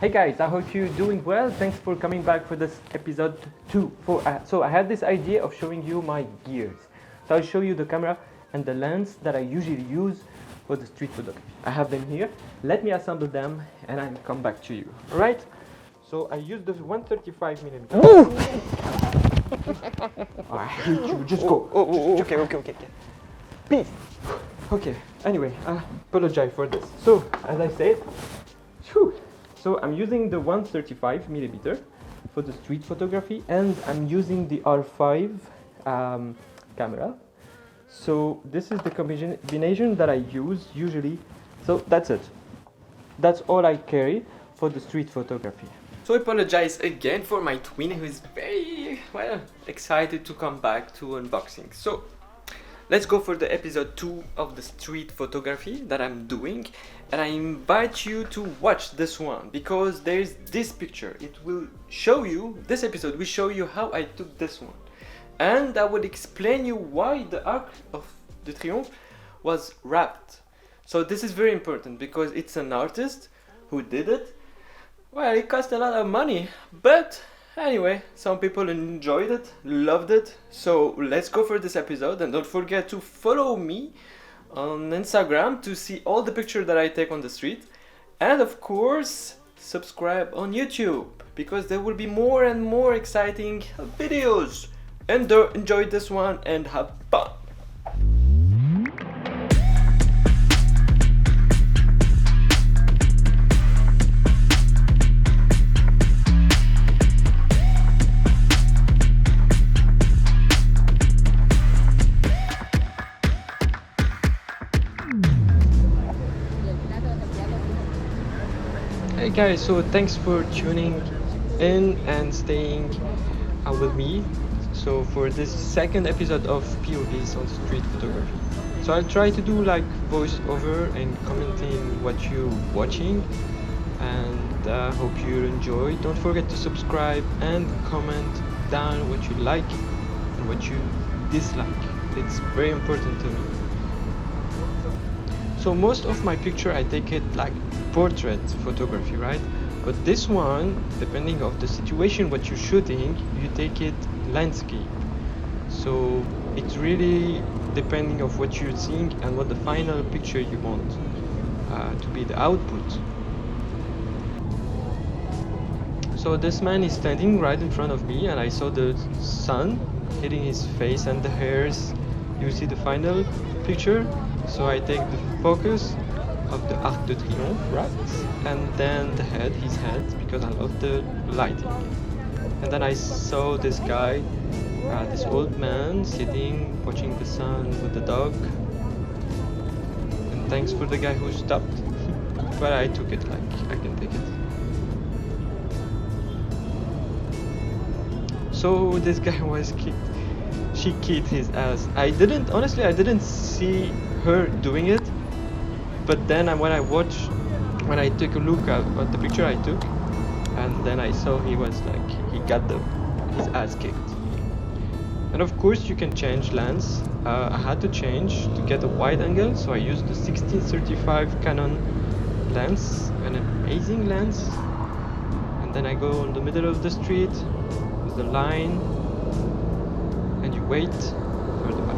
Hey guys, I hope you're doing well. Thanks for coming back for this episode 2. So I had this idea of showing you my gears. So I'll show you the camera and the lens that I usually use for the street photography. I have them here. Let me assemble them and I'll come back to you. Alright? So I use the 135mm. I hate you. Just go. Okay. Peace. Okay, anyway, I apologize for this. So, as I said, so I'm using the 135mm for the street photography and I'm using the R5 camera. So this is the combination that I use usually. So that's it. That's all I carry for the street photography. So I apologize again for my twin who is very, excited to come back to unboxing. So let's go for the episode 2 of the street photography that I'm doing, and I invite you to watch this one because there's this picture. It will show you, this episode will show you how I took this one, and I will explain you why the Arc de Triomphe was wrapped. So this is very important because it's an artist who did it. Well, it cost a lot of money, but anyway, some people enjoyed it, loved it. So let's go for this episode, and don't forget to follow me on Instagram to see all the pictures that I take on the street, and of course subscribe on YouTube because there will be more and more exciting videos. And enjoy this one and have fun. Hey guys, so thanks for tuning in and staying with me. So for this second episode of POVs on street photography. So I'll try to do like voiceover and commenting what you're watching, and hope you enjoy. Don't forget to subscribe and comment down what you like and what you dislike. It's very important to me. So most of my picture I take it like portrait photography, right? But this one, depending of the situation what you're shooting, you take it landscape. So it's really depending of what you're seeing and what the final picture you want to be the output. So this man is standing right in front of me and I saw the sun hitting his face and the hairs. You see the final picture. So I take the focus of the Arc de Triomphe, right? And then the head, his head, because I love the lighting. And then I saw this guy, this old man sitting, watching the sun with the dog. And thanks for the guy who stopped. But I took it like I can take it. So this guy was kicked. She kicked his ass. I didn't see her doing it. But then when I took a look at the picture I took, and then I saw he was like, he got his ass kicked. And of course you can change lens. I had to change to get a wide angle, so I used the 1635 Canon lens, an amazing lens. And then I go in the middle of the street with the line, and you wait for the bike.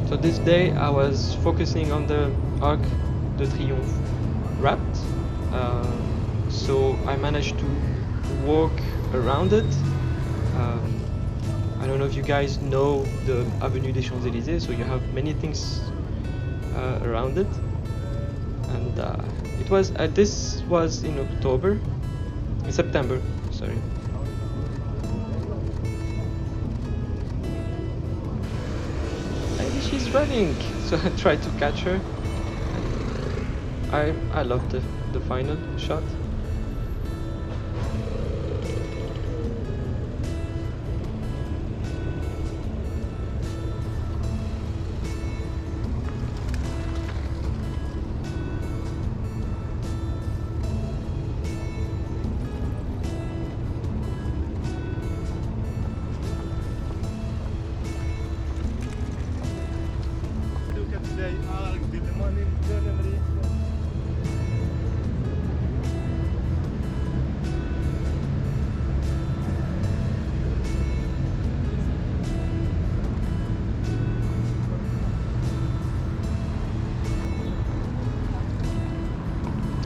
So this day I was focusing on the Arc de Triomphe wrapped. So I managed to walk around it. I don't know if you guys know the Avenue des Champs-Élysées, so you have many things around it. And It was this was in September, sorry. And she's running, so I tried to catch her. I love the final shot.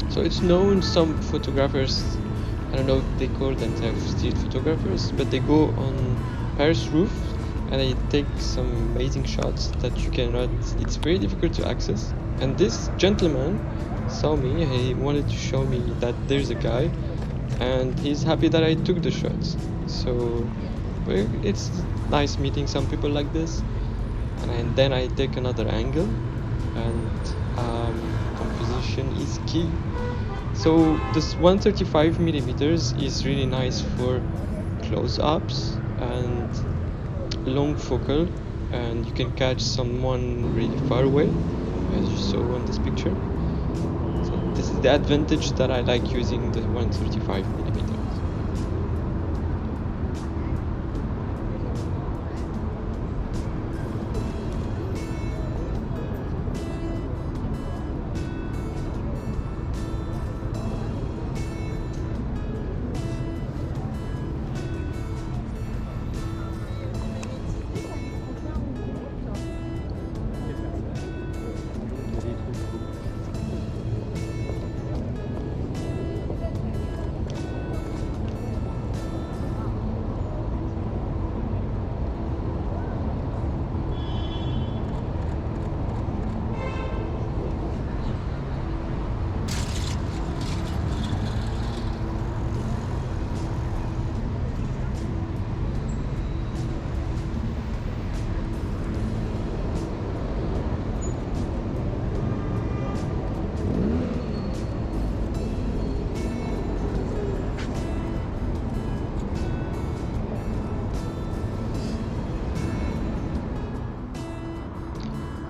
So it's known, some photographers, I don't know if they call themselves street photographers, but they go on Paris roof and they take some amazing shots that you cannot, it's very difficult to access. And this gentleman saw me, he wanted to show me that there's a guy and he's happy that I took the shots. So it's nice meeting some people like this. And then I take another angle, and composition is key. So this 135 millimeters is really nice for close-ups and long focal, and you can catch someone really far away, as you saw on this picture. So this is the advantage that I like using the 135 millimeters.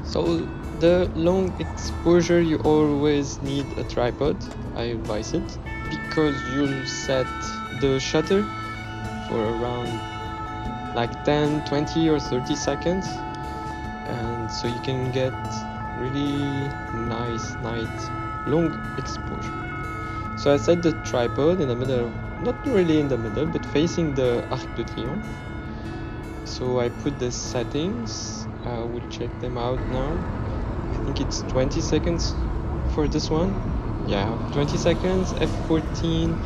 So the long exposure, you always need a tripod, I advise it, because you'll set the shutter for around like 10, 20 or 30 seconds, and so you can get really nice long exposure. So I set the tripod in the middle, not really in the middle, but facing the Arc de Triomphe. So I put the settings, we'll check them out now. I think it's 20 seconds for this one. Yeah, 20 seconds, f14,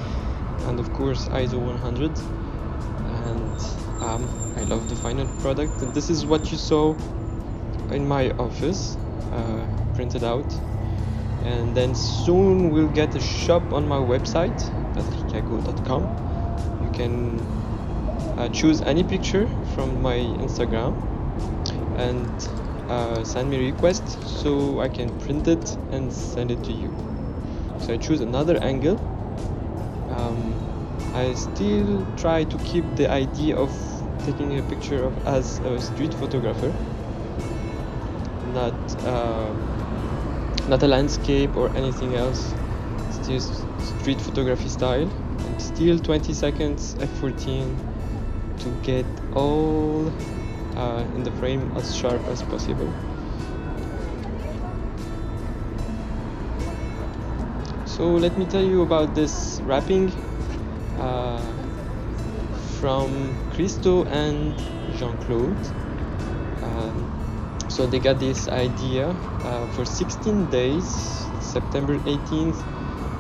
and of course ISO 100. And I love the final product. And this is what you saw in my office, printed out. And then soon we'll get a shop on my website, patricago.com. You can choose any picture from my Instagram and send me a request so I can print it and send it to you. So I choose another angle. I still try to keep the idea of taking a picture of as a street photographer, not a landscape or anything else, still street photography style, and still 20 seconds f14 to get all in the frame as sharp as possible. So let me tell you about this wrapping from Christo and Jean-Claude. So they got this idea for 16 days, September 18th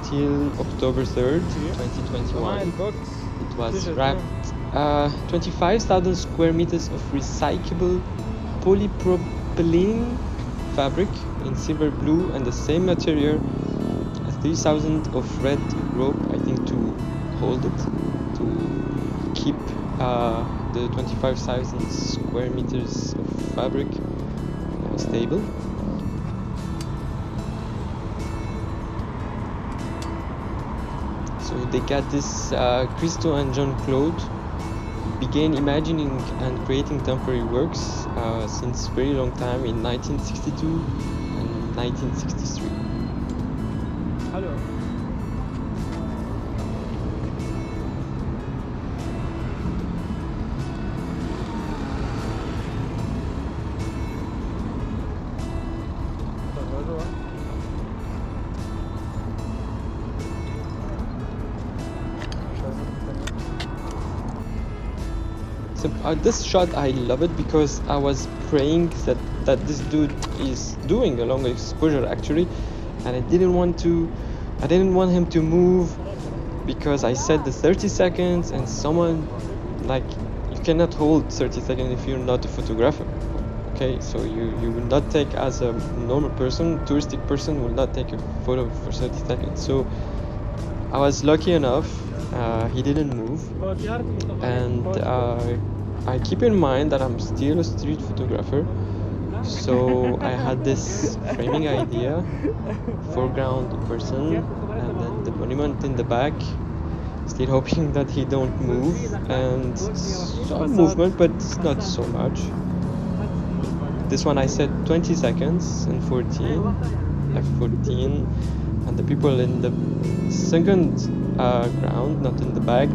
till October 3rd, 2021. It was wrapped 25,000 square meters of recyclable polypropylene fabric in silver blue and the same material as 3,000 of red rope, I think, to hold it, to keep the 25,000 square meters of fabric stable. So they got this Christo and Jean-Claude began imagining and creating temporary works since very long time in 1962 and 1963. Hello. So this shot, I love it because I was praying that this dude is doing a long exposure actually, and I didn't want him to move because I said the 30 seconds, and someone, like, you cannot hold 30 seconds if you're not a photographer. Okay, so you will not take, as a normal person, touristic person will not take a photo for 30 seconds. So I was lucky enough, he didn't move, and I keep in mind that I'm still a street photographer, so I had this framing idea, foreground person, and then the monument in the back, still hoping that he don't move, and some movement, but not so much. This one I said 20 seconds and 14, F14, and the people in the second ground, not in the back,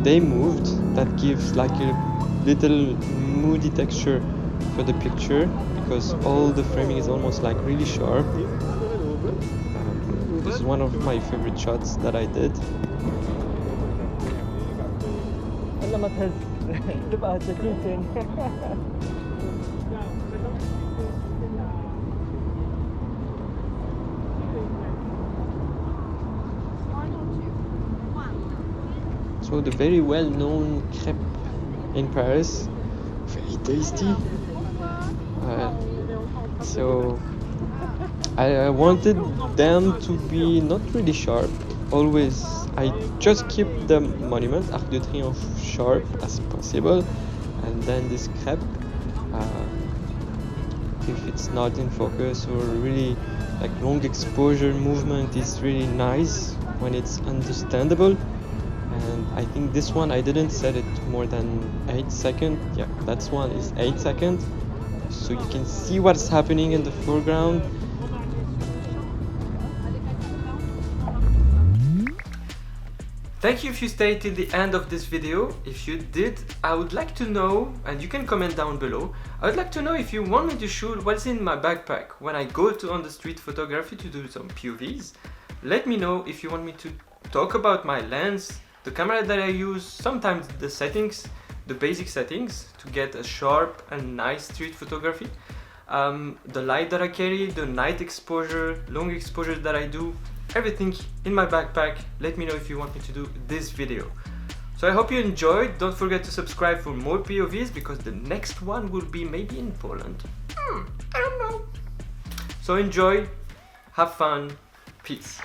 they moved. That gives like a little moody texture for the picture because all the framing is almost like really sharp. This is one of my favorite shots that I did. So the very well-known crepe in Paris, very tasty. So I wanted them to be not really sharp. Always, I just keep the monument Arc de Triomphe sharp as possible, and then this crepe, if it's not in focus or really like long exposure movement, is really nice when it's understandable. And I think this one I didn't set it more than 8 seconds. Yeah, that one is 8 seconds, so you can see what's happening in the foreground. Thank you if you stayed till the end of this video. If you did, I would like to know, and you can comment down below, I would like to know if you want me to shoot what's in my backpack when I go on the street photography to do some POVs. Let me know if you want me to talk about my lens, the camera that I use, sometimes the settings, the basic settings to get a sharp and nice street photography, the light that I carry, the night exposure, long exposure that I do, everything in my backpack. Let me know if you want me to do this video. So I hope you enjoyed. Don't forget to subscribe for more POVs because the next one will be maybe in Poland. I don't know. So enjoy, have fun, peace.